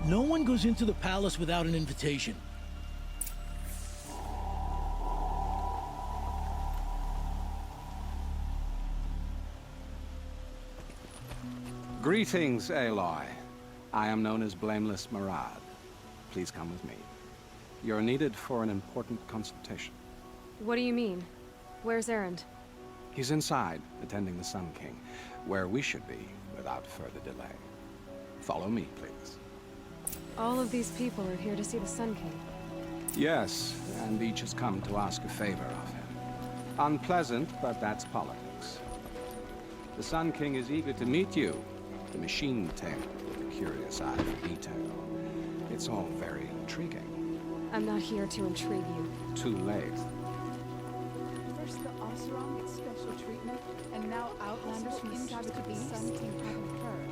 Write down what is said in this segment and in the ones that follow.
No one goes into the palace without an invitation. Greetings, Aloy. I am known as Blameless Murad. Please come with me. You're needed for an important consultation. What do you mean? Where's Erend? He's inside, attending the Sun King, where we should be without further delay. Follow me, please. All of these people are here to see the Sun King. Yes, and each has come to ask a favor of him. Unpleasant, but that's politics. The Sun King is eager to meet you, the machine tamer with a curious eye for detail. It's all very intriguing. I'm not here to intrigue you. Too late. First the Oseram gets special treatment, and now outlanders from the Sun King haven't heard.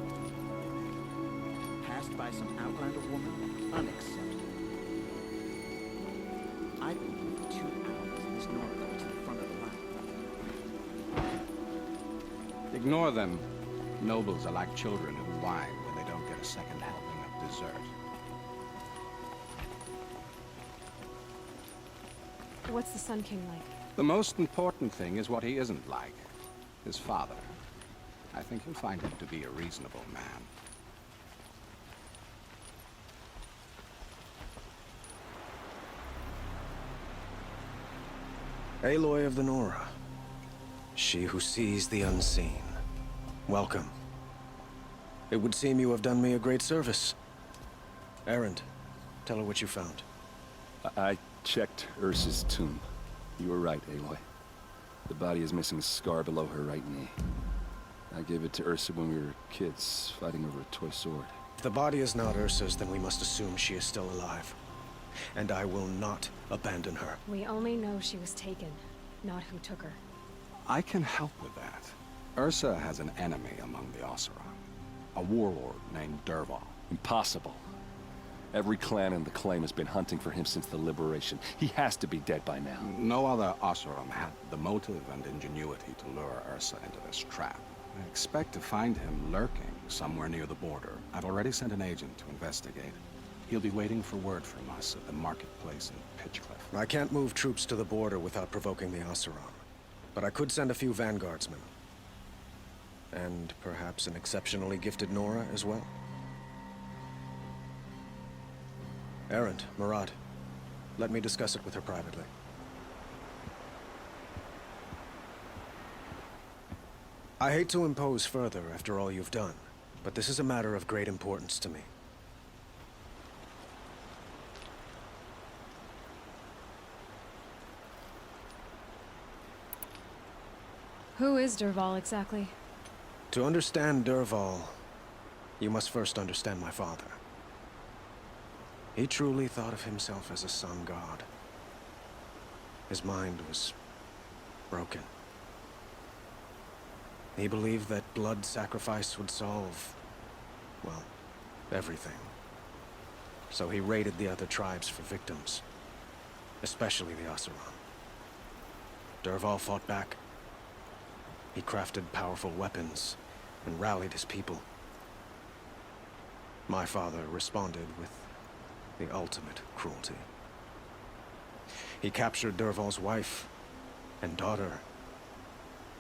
Passed by some outlander woman? Unacceptable. I believe 2 hours in this Nora to the front of the line. Ignore them. Nobles are like children who whine when they don't get a second helping of dessert. What's the Sun King like? The most important thing is what he isn't like. His father. I think you'll find him to be a reasonable man. Aloy of the Nora. She who sees the unseen. Welcome. It would seem you have done me a great service. Erend, tell her what you found. I checked Ursa's tomb. You were right, Aloy. The body is missing a scar below her right knee. I gave it to Ursa when we were kids, fighting over a toy sword. If the body is not Ursa's, then we must assume she is still alive. And I will not abandon her. We only know she was taken, not who took her. I can help with that. Ursa has an enemy among the Oseram. A warlord named Derval. Impossible. Every clan in the claim has been hunting for him since the liberation. He has to be dead by now. No other Oseram had the motive and ingenuity to lure Ursa into this trap. I expect to find him lurking somewhere near the border. I've already sent an agent to investigate. He'll be waiting for word from us at the marketplace in Pitchcliff. I can't move troops to the border without provoking the Oseram. But I could send a few vanguardsmen. And perhaps an exceptionally gifted Nora as well. Erend, Murad, let me discuss it with her privately. I hate to impose further after all you've done, but this is a matter of great importance to me. Who is Derval exactly? To understand Derval, you must first understand my father. He truly thought of himself as a sun god. His mind was broken. He believed that blood sacrifice would solve, well, everything. So he raided the other tribes for victims, especially the Oseram. Derval fought back. He crafted powerful weapons and rallied his people. My father responded with the ultimate cruelty. He captured Derval's wife and daughter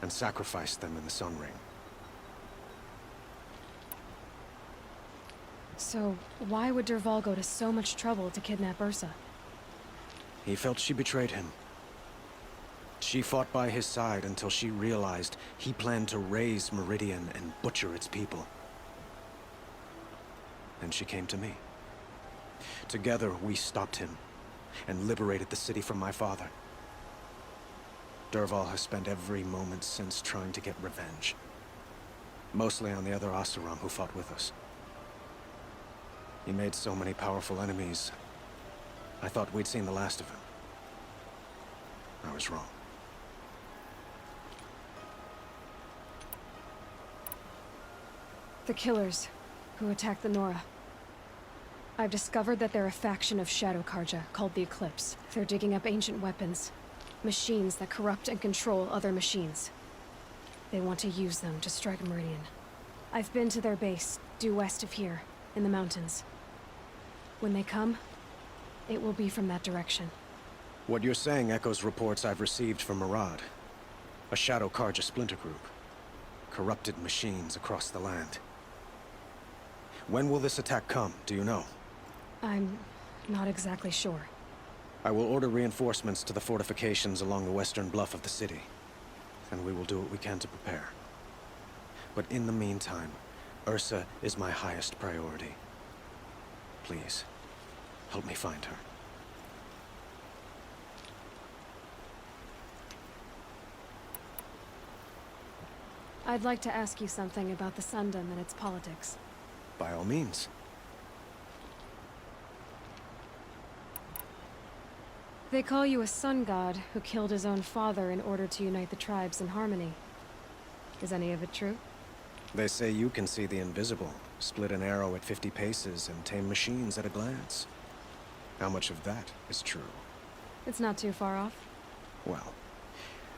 and sacrificed them in the Sun Ring. So, why would Derval go to so much trouble to kidnap Ursa? He felt she betrayed him. She fought by his side until she realized he planned to raise Meridian and butcher its people. Then she came to me. Together, we stopped him and liberated the city from my father. Derval has spent every moment since trying to get revenge. Mostly on the other Oseram who fought with us. He made so many powerful enemies, I thought we'd seen the last of him. I was wrong. The killers who attacked the Nora. I've discovered that they're a faction of Shadow Karja called the Eclipse. They're digging up ancient weapons. Machines that corrupt and control other machines. They want to use them to strike Meridian. I've been to their base, due west of here, in the mountains. When they come, it will be from that direction. What you're saying echoes reports I've received from Murad. A Shadow Karja splinter group. Corrupted machines across the land. When will this attack come, do you know? I'm not exactly sure. I will order reinforcements to the fortifications along the western bluff of the city. And we will do what we can to prepare. But in the meantime, Ursa is my highest priority. Please, help me find her. I'd like to ask you something about the Sundom and its politics. By all means. They call you a sun god who killed his own father in order to unite the tribes in harmony. Is any of it true? They say you can see the invisible, split an arrow at 50 paces, and tame machines at a glance. How much of that is true? It's not too far off. Well,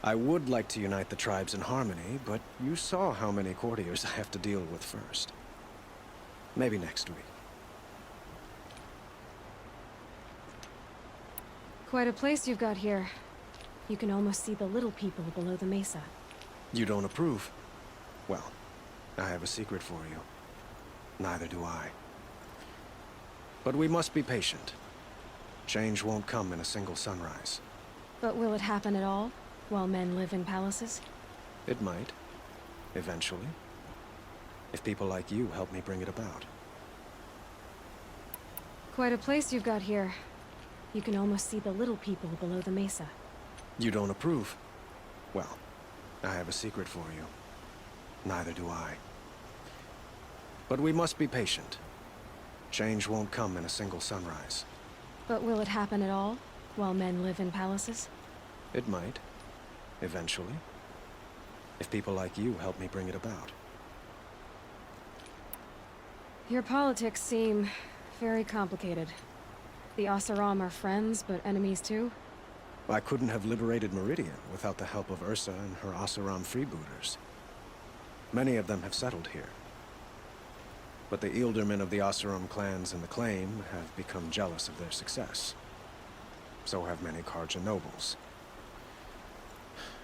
I would like to unite the tribes in harmony, but you saw how many courtiers I have to deal with first. Maybe next week. Quite a place you've got here. You can almost see the little people below the mesa. You don't approve? Well, I have a secret for you. Neither do I. But we must be patient. Change won't come in a single sunrise. But will it happen at all, while men live in palaces? It might. Eventually. If people like you help me bring it about. Quite a place you've got here. You can almost see the little people below the mesa. You don't approve? Well, I have a secret for you. Neither do I. But we must be patient. Change won't come in a single sunrise. But will it happen at all, while men live in palaces? It might. Eventually. If people like you help me bring it about. Your politics seem very complicated. The Oseram are friends, but enemies too? I couldn't have liberated Meridian without the help of Ursa and her Oseram freebooters. Many of them have settled here. But the ealdormen of the Oseram clans in the claim have become jealous of their success. So have many Karja nobles.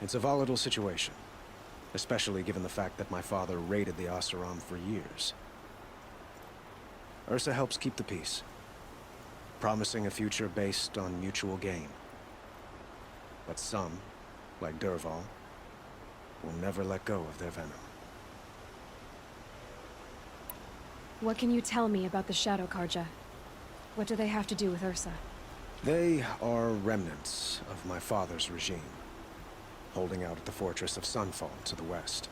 It's a volatile situation, especially given the fact that my father raided the Oseram for years. Ursa helps keep the peace, promising a future based on mutual gain. But some, like Derival, will never let go of their venom. What can you tell me about the Shadow Karja? What do they have to do with Ursa? They are remnants of my father's regime, holding out at the fortress of Sunfall to the west.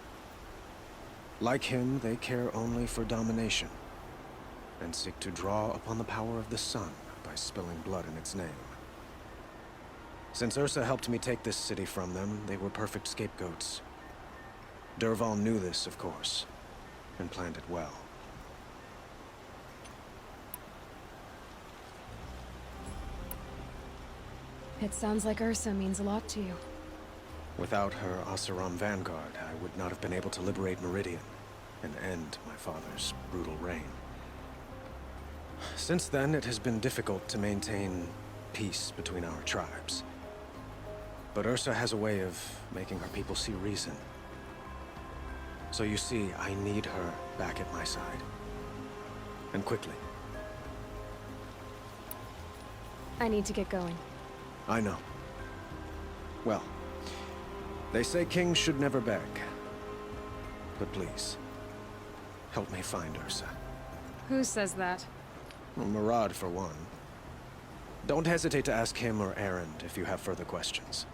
Like him, they care only for domination, and seek to draw upon the power of the sun by spilling blood in its name. Since Ursa helped me take this city from them, they were perfect scapegoats. Derval knew this, of course, and planned it well. It sounds like Ursa means a lot to you. Without her Oseram vanguard, I would not have been able to liberate Meridian and end my father's brutal reign. Since then, it has been difficult to maintain peace between our tribes. But Ursa has a way of making her people see reason. So you see, I need her back at my side. And quickly. I need to get going. I know. Well, they say kings should never beg. But please, help me find Ursa. Who says that? Murad, for one. Don't hesitate to ask him or Erend if you have further questions.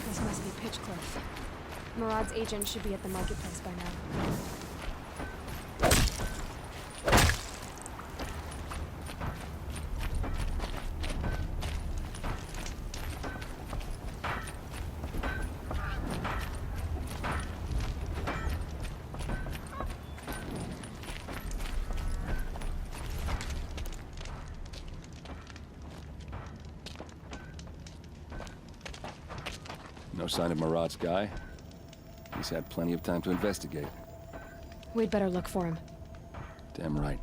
This must be Pitchcliff. Murad's agent should be at the marketplace by now. No sign of Murad's guy? He's had plenty of time to investigate. We'd better look for him. Damn right.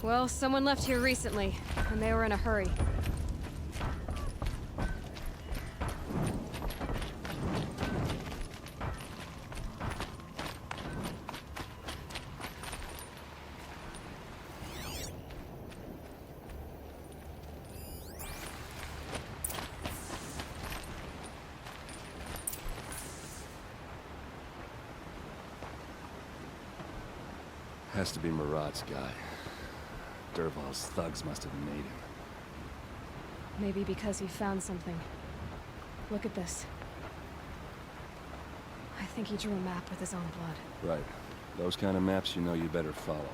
Well, someone left here recently, and they were in a hurry. Has to be Murad's guy. Derval's thugs must have made him. Maybe because he found something. Look at this. I think he drew a map with his own blood. Right. Those kind of maps you know you better follow.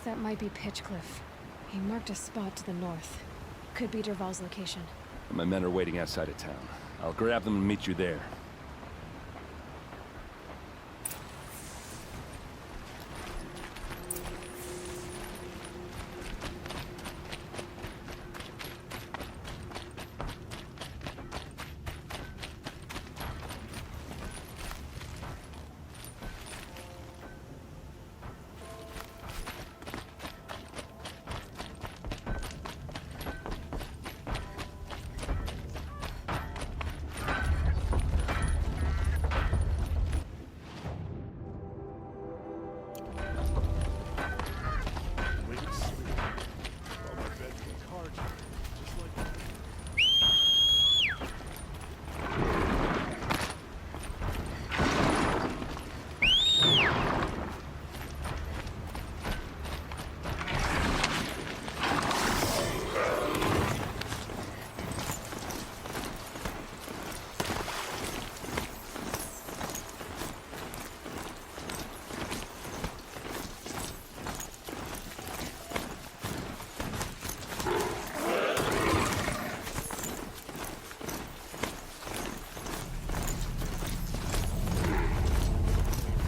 That might be Pitchcliff. He marked a spot to the north. Could be Derval's location. My men are waiting outside of town. I'll grab them and meet you there.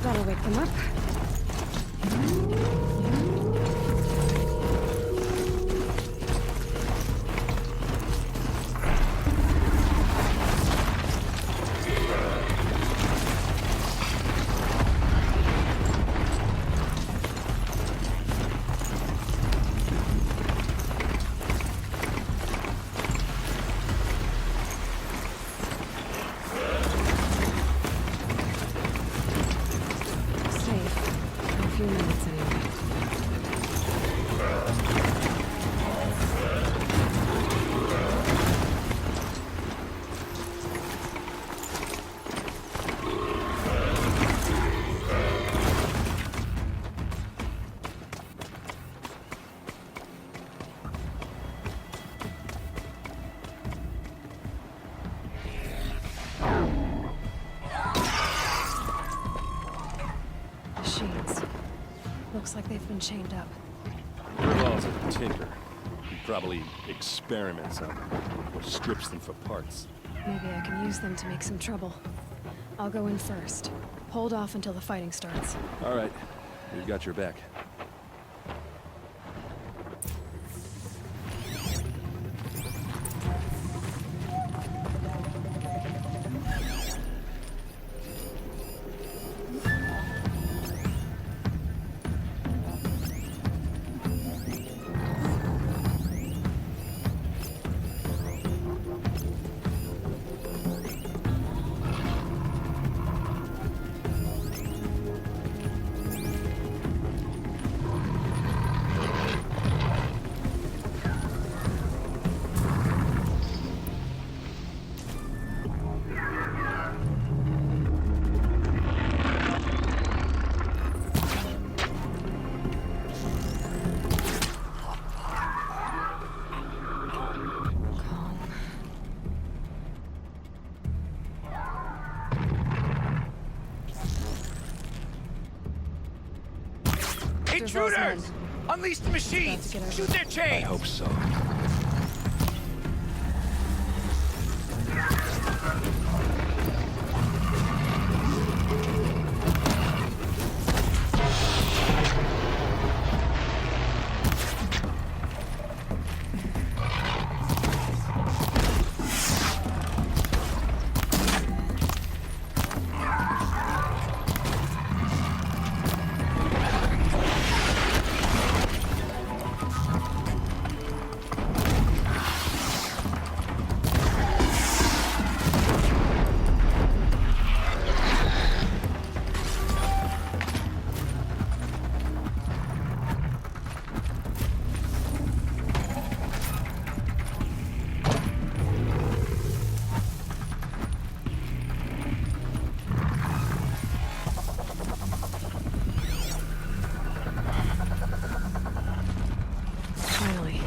That'll wake them up. Looks like they've been chained up. Derval's a tinker. He probably experiments on them, or strips them for parts. Maybe I can use them to make some trouble. I'll go in first. Hold off until the fighting starts. All right. We've got your back. Derval's men. Unleash the machines! Shoot their I chains! hope so. Finally.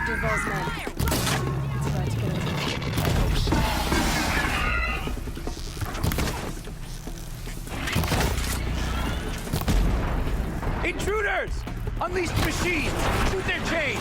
Derval's men. It's about to get over. Intruders! Unleash the machines! Shoot their chains!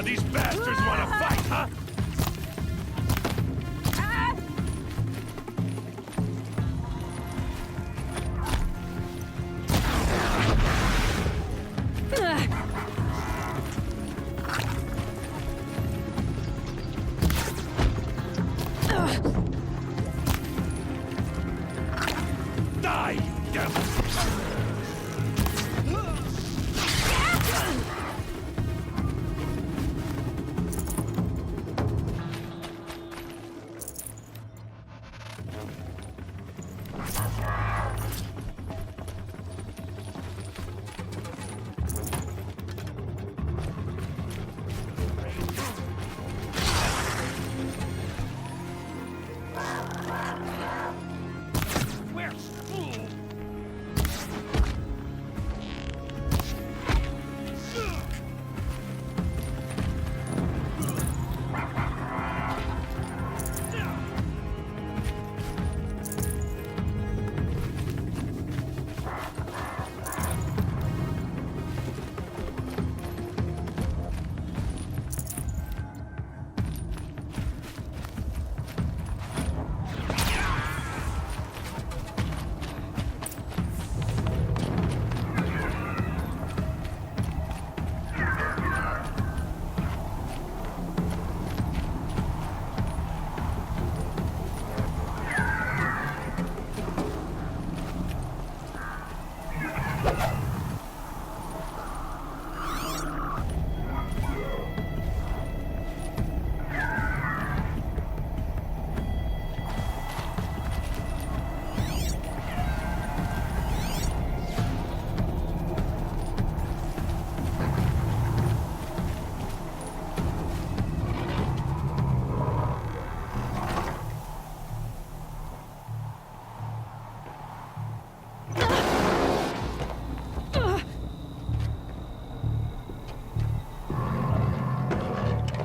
these bastards want to fight, huh? Die, you devil!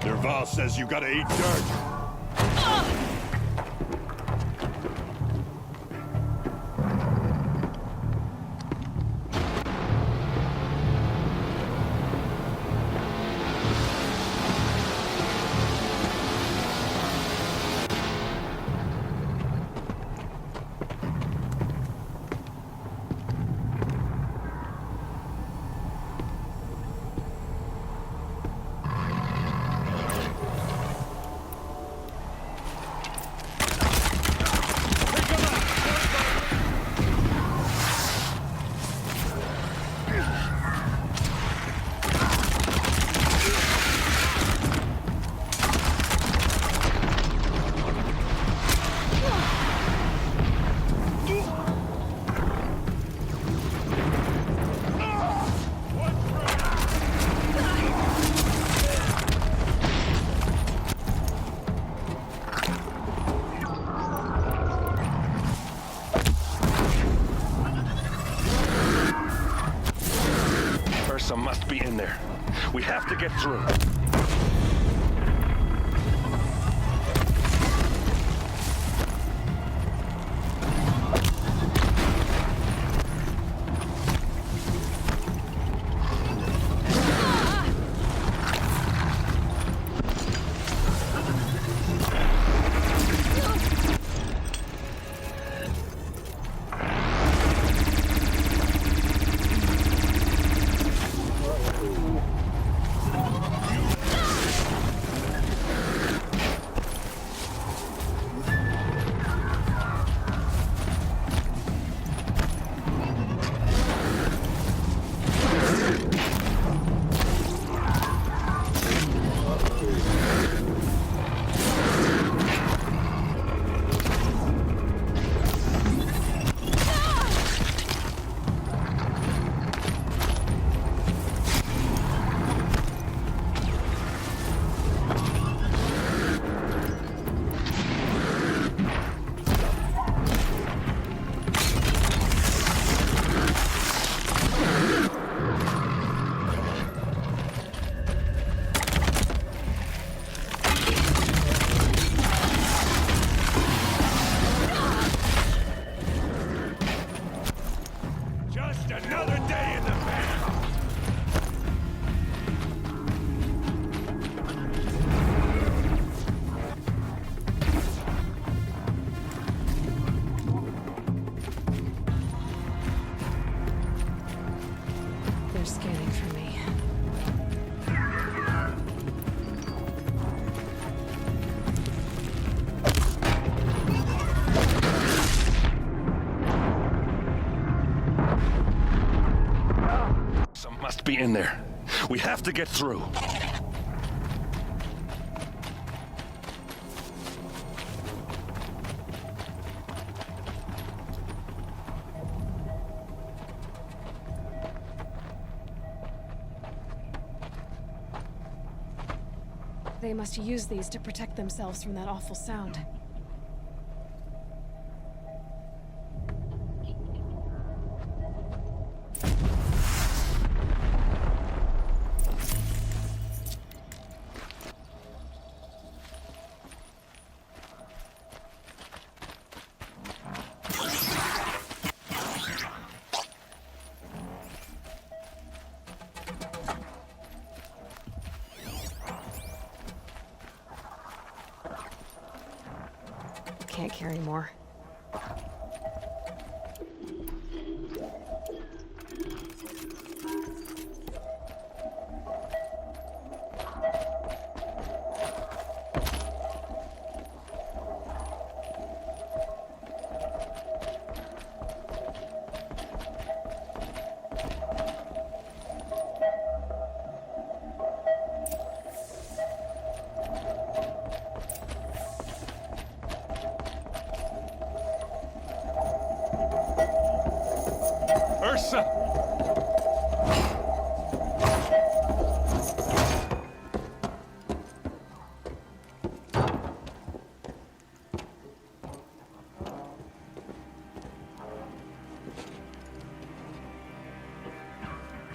Derival says you gotta eat dirt. Must be in there. We have to get through. be in there. We have to get through. They must use these to protect themselves from that awful sound. Can't carry more. Ursa!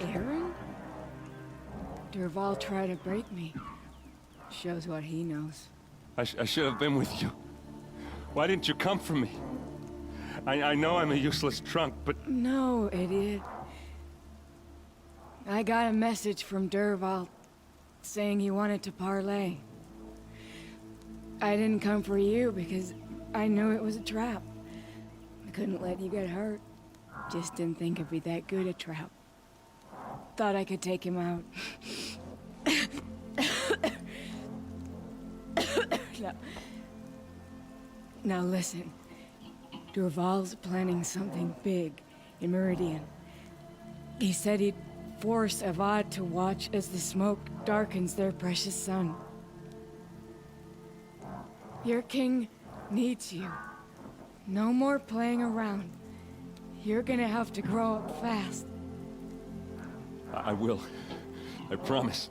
Aaron? Derival tried to break me. Shows what he knows. I should have been with you. Why didn't you come for me? I know I'm a useless trunk, but... No, idiot. I got a message from Derival saying he wanted to parlay. I didn't come for you because I knew it was a trap. I couldn't let you get hurt. Just didn't think it'd be that good a trap. Thought I could take him out. No. Now listen. Derival's planning something big in Meridian. He said he'd force Avad to watch as the smoke darkens their precious sun. Your king needs you. No more playing around. You're gonna have to grow up fast. I will. I promise.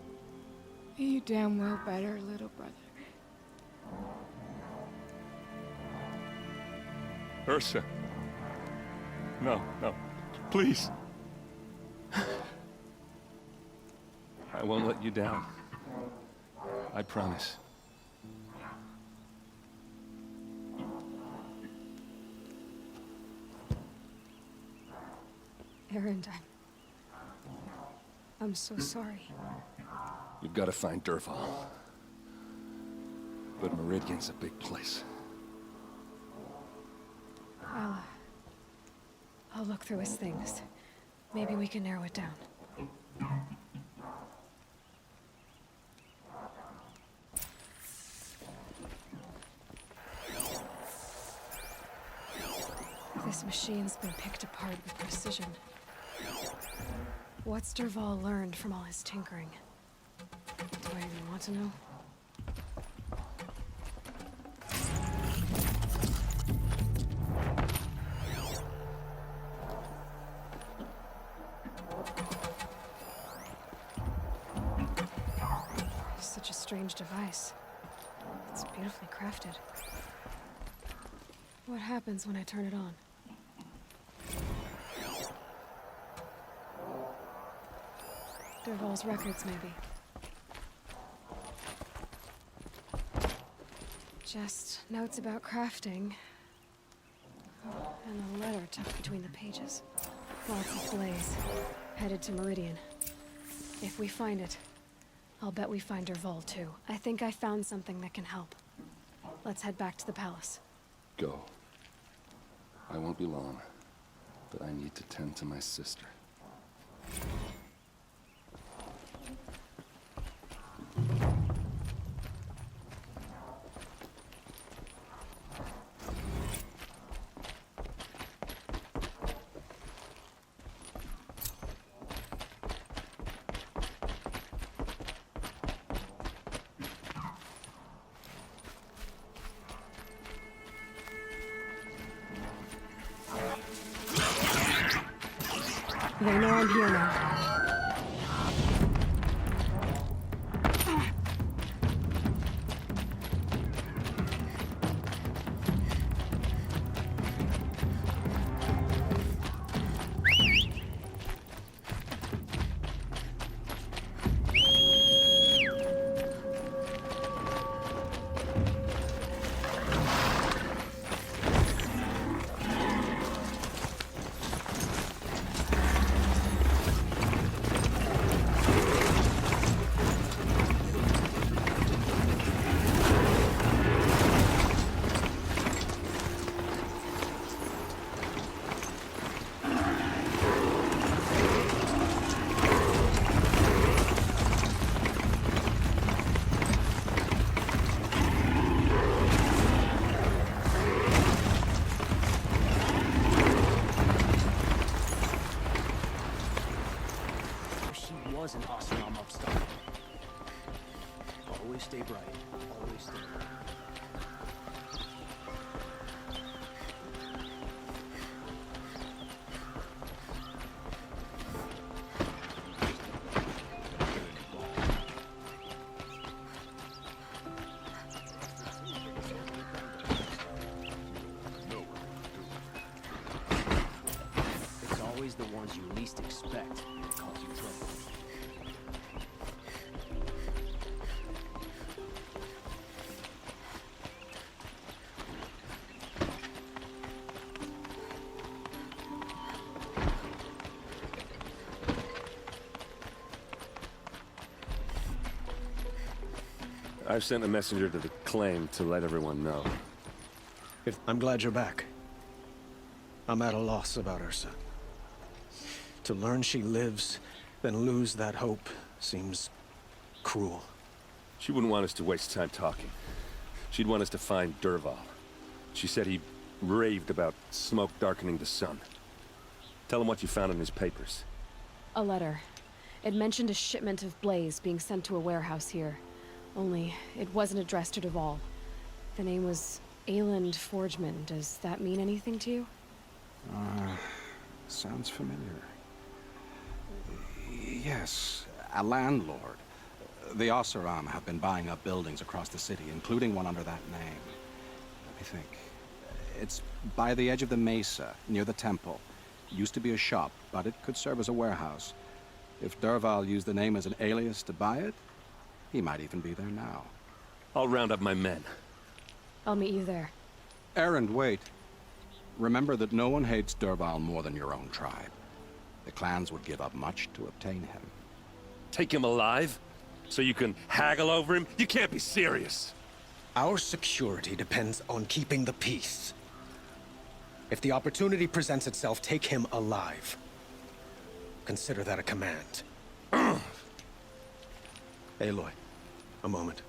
You damn well better, little brother. Ursa. No, no. Please. I won't let you down. I promise. Aaron, I'm so sorry. You've got to find Derival. But Meridian's a big place. I'll look through his things. Maybe we can narrow it down. This machine's been picked apart with precision. What's Derival learned from all his tinkering? Do I even want to know? Such a strange device. It's beautifully crafted. What happens when I turn it on? Derival's records, maybe. Just notes about crafting. Oh, and a letter tucked between the pages. Lots of blaze. Headed to Meridian. If we find it, I'll bet we find Derival too. I think I found something that can help. Let's head back to the palace. Go. I won't be long, but I need to tend to my sister. They know I'm here now. Was an awesome upstart. Always stay bright. Always stay bright. It's always the ones you least expect that cause you trouble. I've sent a messenger to the claim to let everyone know. I'm glad you're back. I'm at a loss about Ursa. To learn she lives, then lose that hope seems cruel. She wouldn't want us to waste time talking. She'd want us to find Dervahl. She said he raved about smoke darkening the sun. Tell him what you found in his papers. A letter. It mentioned a shipment of blaze being sent to a warehouse here. Only, it wasn't addressed to Dervahl. The name was Ayland Forgeman. Does that mean anything to you? Sounds familiar. Yes, a landlord. The Oseram have been buying up buildings across the city, including one under that name. Let me think. It's by the edge of the mesa, near the temple. Used to be a shop, but it could serve as a warehouse. If Dervahl used the name as an alias to buy it, he might even be there now. I'll round up my men. I'll meet you there. Erend, wait. Remember that no one hates Dervahl more than your own tribe. The clans would give up much to obtain him. Take him alive? So you can haggle over him? You can't be serious. Our security depends on keeping the peace. If the opportunity presents itself, take him alive. Consider that a command. Aloy, a moment,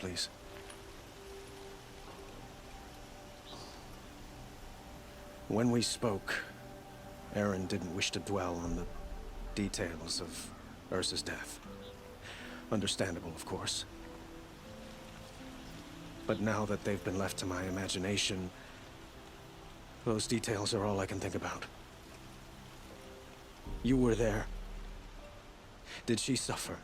please. When we spoke, Erend didn't wish to dwell on the details of Ursa's death. Understandable, of course. But now that they've been left to my imagination, those details are all I can think about. You were there. Did she suffer?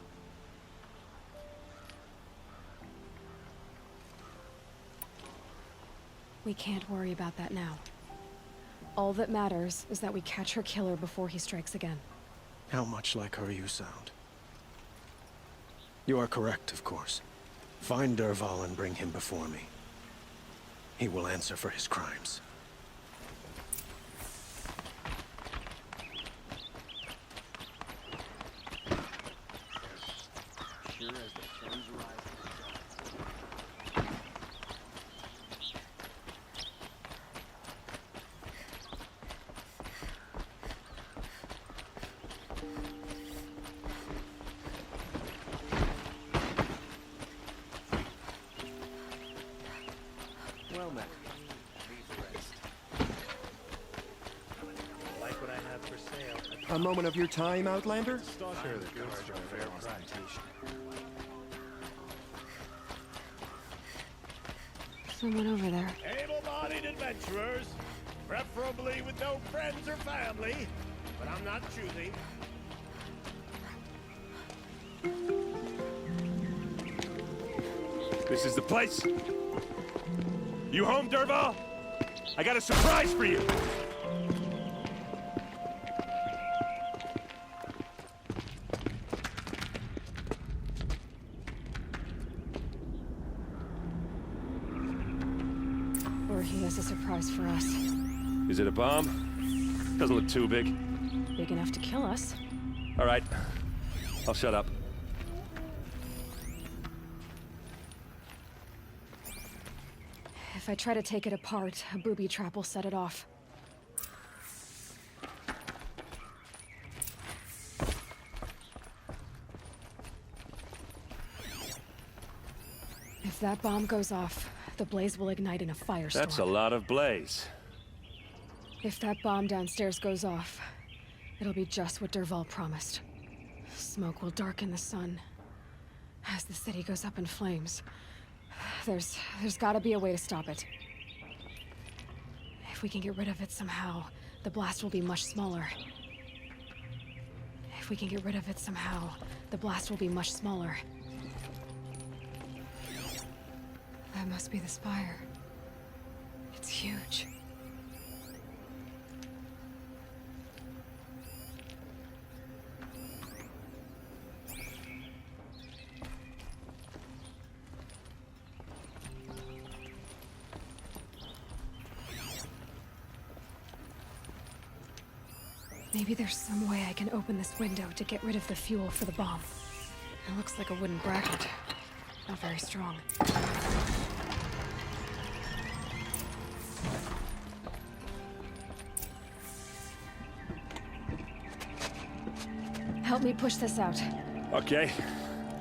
We can't worry about that now. All that matters is that we catch her killer before he strikes again. How much like her you sound. You are correct, of course. Find Dervahl and bring him before me. He will answer for his crimes. Sure as the sun's rising. Well met. Like what I have for sale. A moment of your time, Outlander? Sure, the goods are a fair presentation. Someone over there. Able-bodied adventurers, preferably with no friends or family, but I'm not choosing. This is the place. You home, Derval? I got a surprise for you. Or he has a surprise for us. Is it a bomb? Doesn't look too big. Big enough to kill us. All right. I'll shut up. If I try to take it apart, a booby trap will set it off. If that bomb goes off, the blaze will ignite in a firestorm. That's a lot of blaze. If that bomb downstairs goes off, it'll be just what Derval promised. Smoke will darken the sun as the city goes up in flames. There's gotta be a way to stop it. If we can get rid of it somehow, the blast will be much smaller. If we can get rid of it somehow, the blast will be much smaller. That must be the spire. It's huge. Maybe there's some way I can open this window to get rid of the fuel for the bomb. It looks like a wooden bracket. Not very strong. Help me push this out. Okay.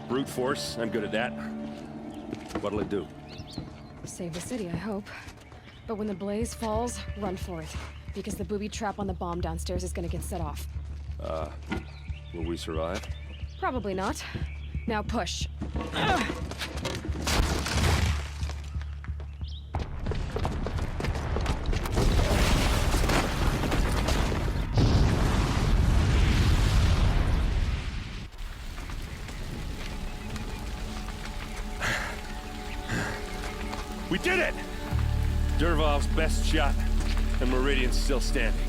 Brute force. I'm good at that. What'll it do? Save the city, I hope. But when the blaze falls, run for it. Because the booby trap on the bomb downstairs is gonna get set off. Will we survive? Probably not. Now push. We did it! Derval's best shot, and Meridian's still standing.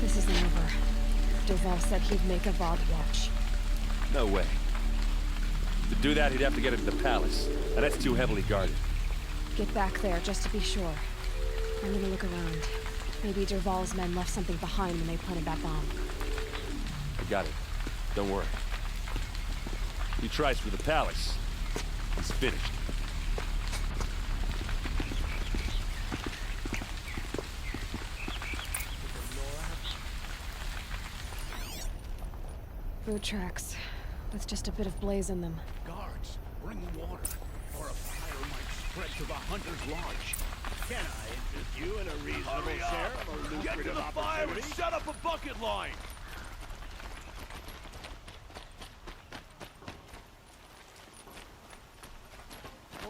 This isn't over. Duvall said he'd make a VOD watch. No way. To do that, he'd have to get into the palace, and that's too heavily guarded. Get back there, just to be sure. I'm gonna look around. Maybe Derval's men left something behind when they planted that bomb. I got it. Don't worry. He tries for the palace. He's finished. Boot tracks, with just a bit of blaze in them. Guards, bring water, or a fire might spread to the hunter's lodge. Can I interest you in a reasonable share of a lucrative Get to the fire and opportunity? set up a bucket line!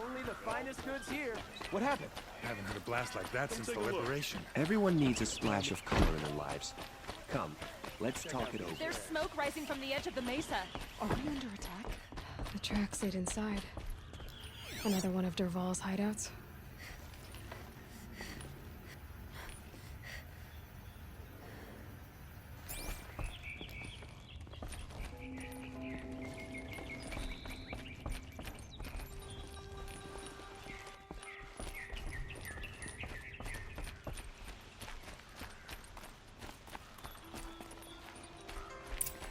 Only the finest goods here. What happened? Haven't had a blast like that since the liberation. Everyone needs a splash of color in their lives. Come, let's talk it over. There's smoke rising from the edge of the mesa. Are we under attack? The tracks lead inside. Another one of Derval's hideouts.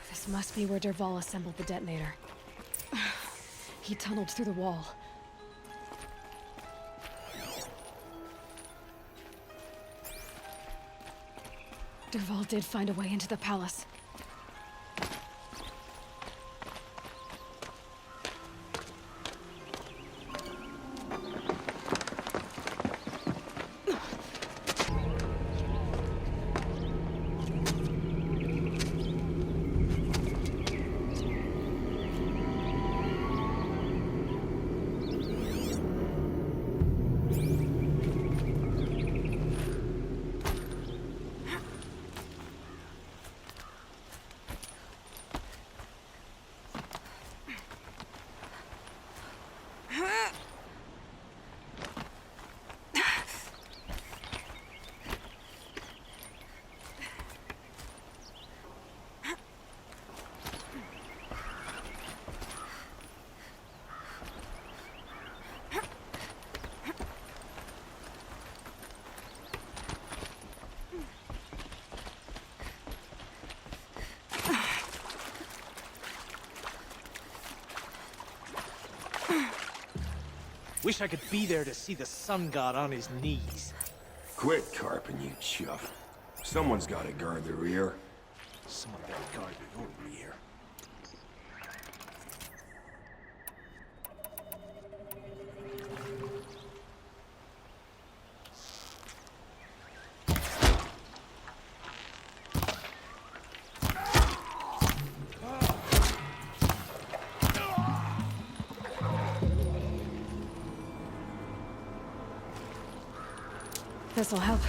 This must be where Derval assembled the detonator. He tunneled through the wall. Derval did find a way into the palace. Wish I could be there to see the sun god on his knees. Quit carping, you chuff. Someone's gotta guard the rear. Someone better guard their own rear. This'll help.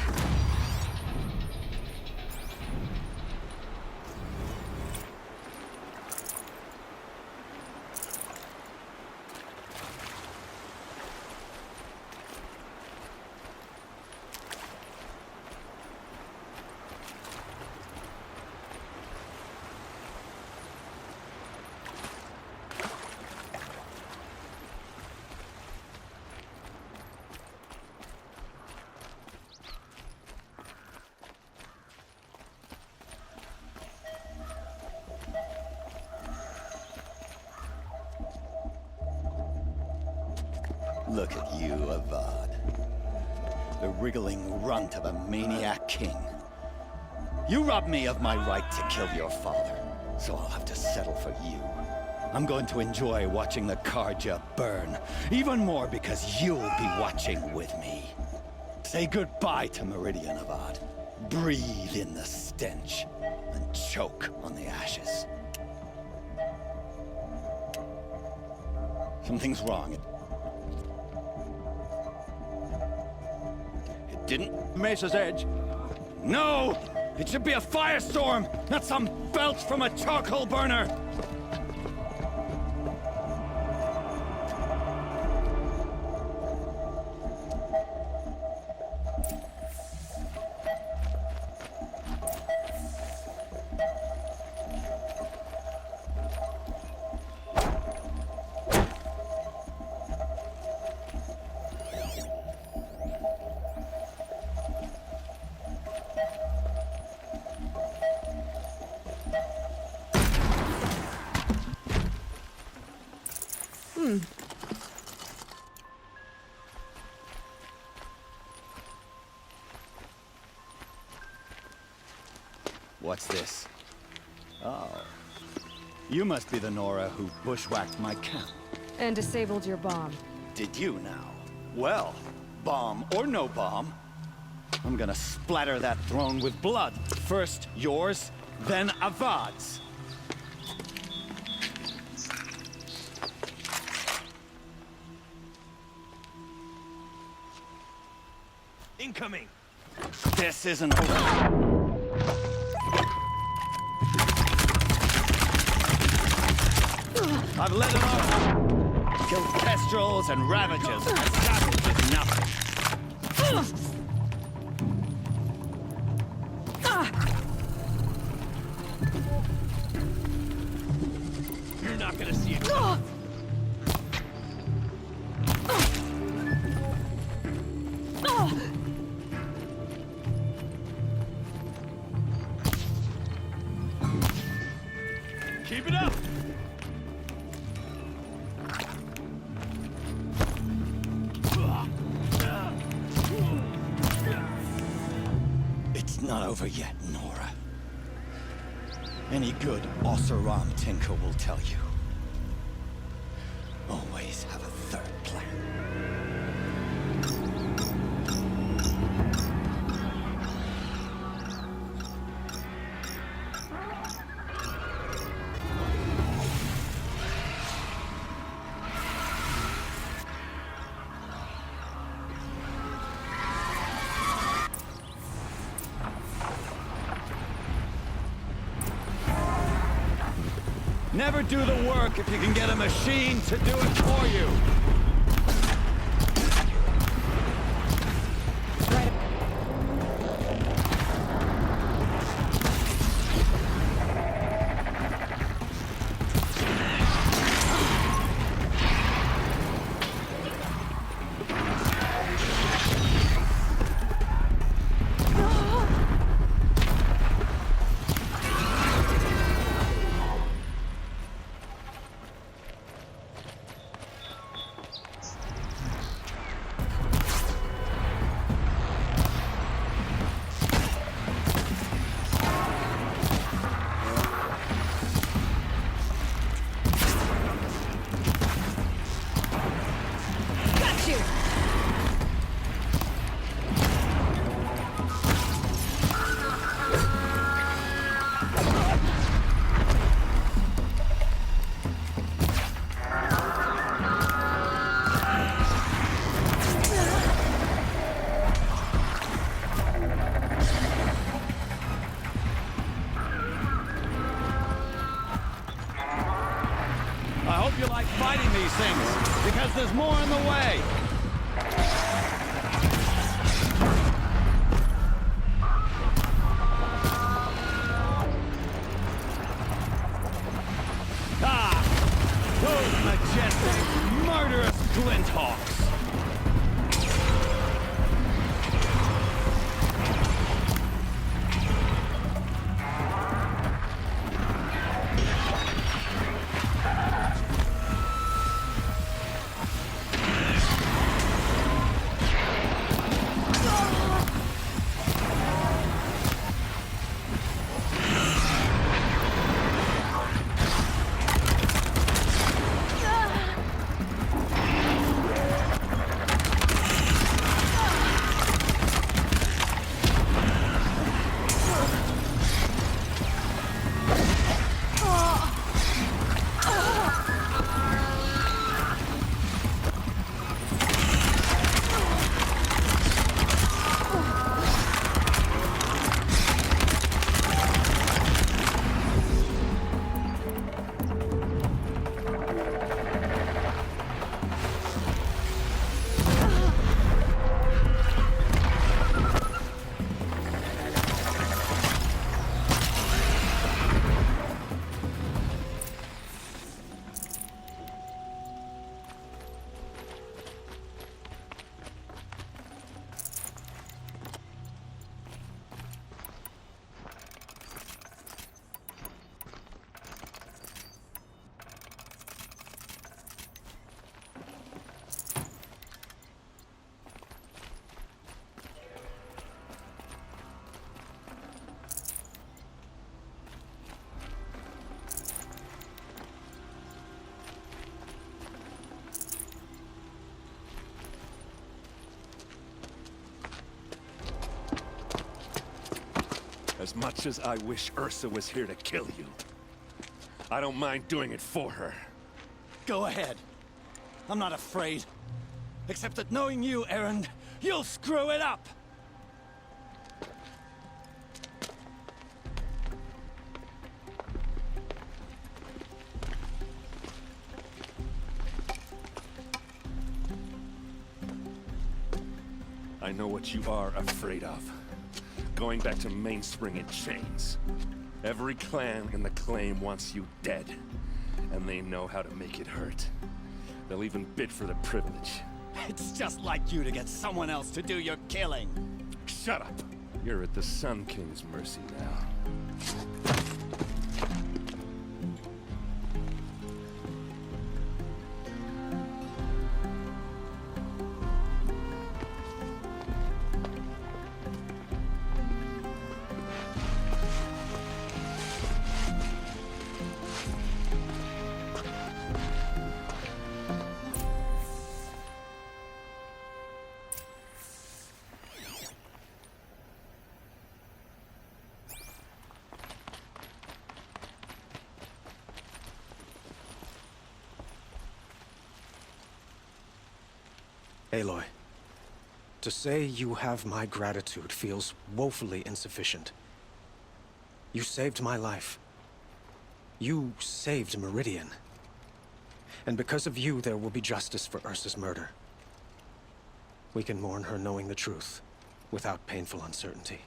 Look at you, Avad. The wriggling runt of a maniac king. You robbed me of my right to kill your father, so I'll have to settle for you. I'm going to enjoy watching the Karja burn, even more because you'll be watching with me. Say goodbye to Meridian, Avad. Breathe in the stench, and choke on the ashes. Something's wrong. It didn't... Mesa's edge. No! It should be a firestorm, not some belch from a charcoal burner! What's this? Oh. You must be the Nora who bushwhacked my camp. And disabled your bomb. Did you now? Well, bomb or no bomb, I'm gonna splatter that throne with blood. First yours, then Avad's. Incoming! This isn't over. I've let it off. Killed kestrels and ravagers. Assassins is nothing. You're not gonna see it. Keep it up! It's not over yet, Nora. Any good Oseram tinker will tell you. Always have a third plan. Never do the work if you can get a machine to do it for you. these things, because there's more in the way. Those majestic, murderous glinthawks! As much as I wish Ursa was here to kill you, I don't mind doing it for her. Go ahead. I'm not afraid. Except that knowing you, Erend, you'll screw it up! I know what you are afraid of. Going back to Mainspring in chains. Every clan in the claim wants you dead, and they know how to make it hurt. They'll even bid for the privilege. It's just like you to get someone else to do your killing. Shut up! You're at the Sun King's mercy now. Aloy, to say you have my gratitude feels woefully insufficient. You saved my life. You saved Meridian. And because of you, there will be justice for Ursa's murder. We can mourn her knowing the truth, without painful uncertainty.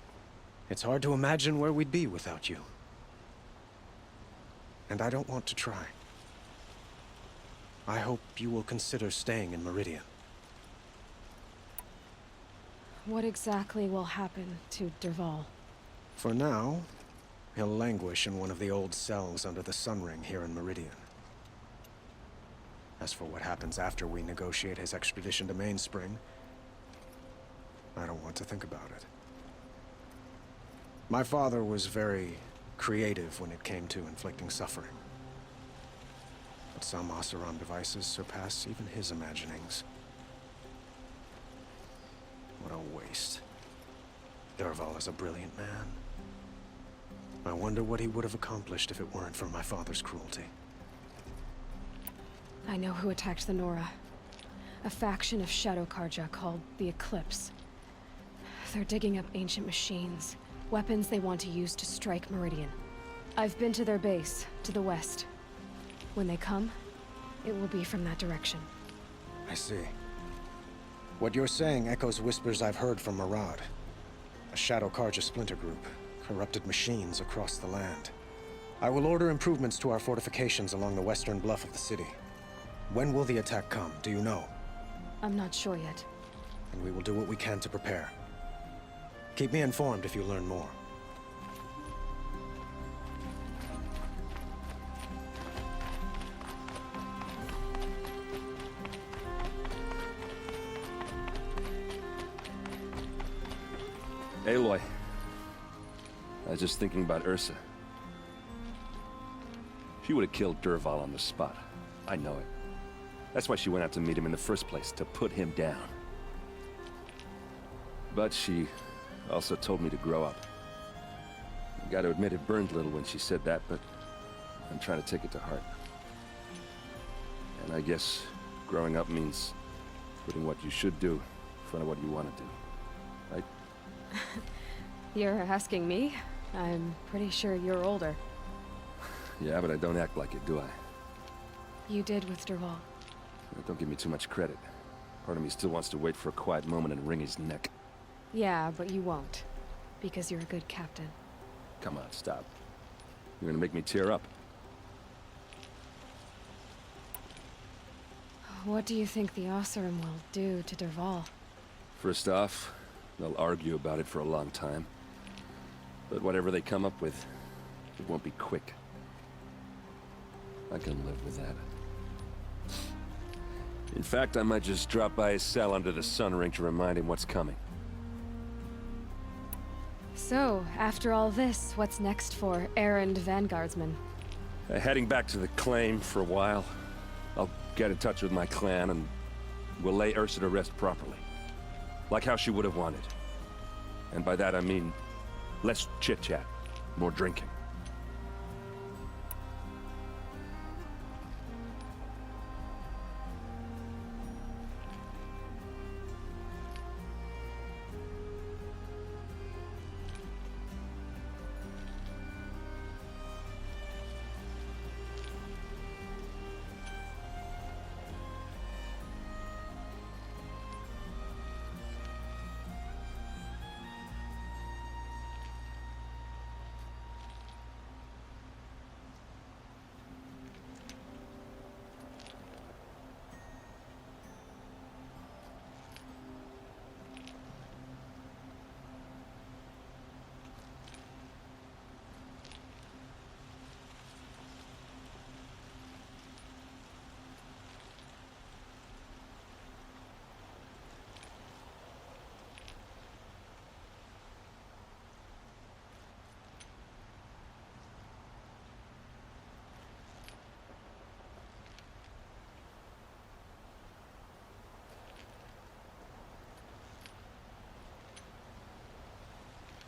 It's hard to imagine where we'd be without you. And I don't want to try. I hope you will consider staying in Meridian. What exactly will happen to Dervahl? For now, he'll languish in one of the old cells under the Sun Ring here in Meridian. As for what happens after we negotiate his extradition to Mainspring, I don't want to think about it. My father was very creative when it came to inflicting suffering. But some Oseram devices surpass even his imaginings. What a waste. Dervahl is a brilliant man. I wonder what he would have accomplished if it weren't for my father's cruelty. I know who attacked the Nora. A faction of Shadow Karja called the Eclipse. They're digging up ancient machines, weapons they want to use to strike Meridian. I've been to their base, to the west. When they come, it will be from that direction. I see. What you're saying echoes whispers I've heard from Murad. A Shadow Carja splinter group, corrupted machines across the land. I will order improvements to our fortifications along the western bluff of the city. When will the attack come, do you know? I'm not sure yet. And we will do what we can to prepare. Keep me informed if you learn more. Aloy, I was just thinking about Ursa. She would have killed Dervahl on the spot. I know it. That's why she went out to meet him in the first place, to put him down. But she also told me to grow up. I gotta admit it burned a little when she said that, but I'm trying to take it to heart. And I guess growing up means putting what you should do in front of what you want to do. Right? You're asking me? I'm pretty sure you're older. Yeah, but I don't act like it, do I? You did with Dervahl. Don't give me too much credit. Part of me still wants to wait for a quiet moment and wring his neck. Yeah, but you won't. Because you're a good captain. Come on, stop. You're gonna make me tear up. What do you think the Oseram will do to Dervahl? First off, they'll argue about it for a long time. But whatever they come up with, it won't be quick. I can live with that. In fact, I might just drop by his cell under the sun ring to remind him what's coming. So, after all this, what's next for errand vanguardsman? Heading back to the claim for a while. I'll get in touch with my clan and we'll lay Ursa to rest properly. Like how she would have wanted. And by that I mean, less chit-chat, more drinking.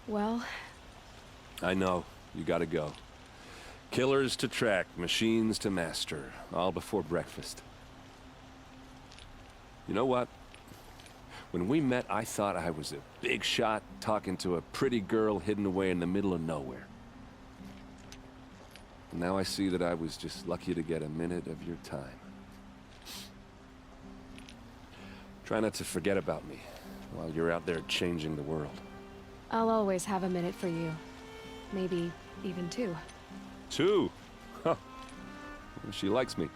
Well... I know. You gotta go. Killers to track, machines to master. All before breakfast. You know what? When we met, I thought I was a big shot talking to a pretty girl hidden away in the middle of nowhere. And now I see that I was just lucky to get a minute of your time. Try not to forget about me while you're out there changing the world. I'll always have a minute for you. Maybe even two. Two? Huh. She likes me.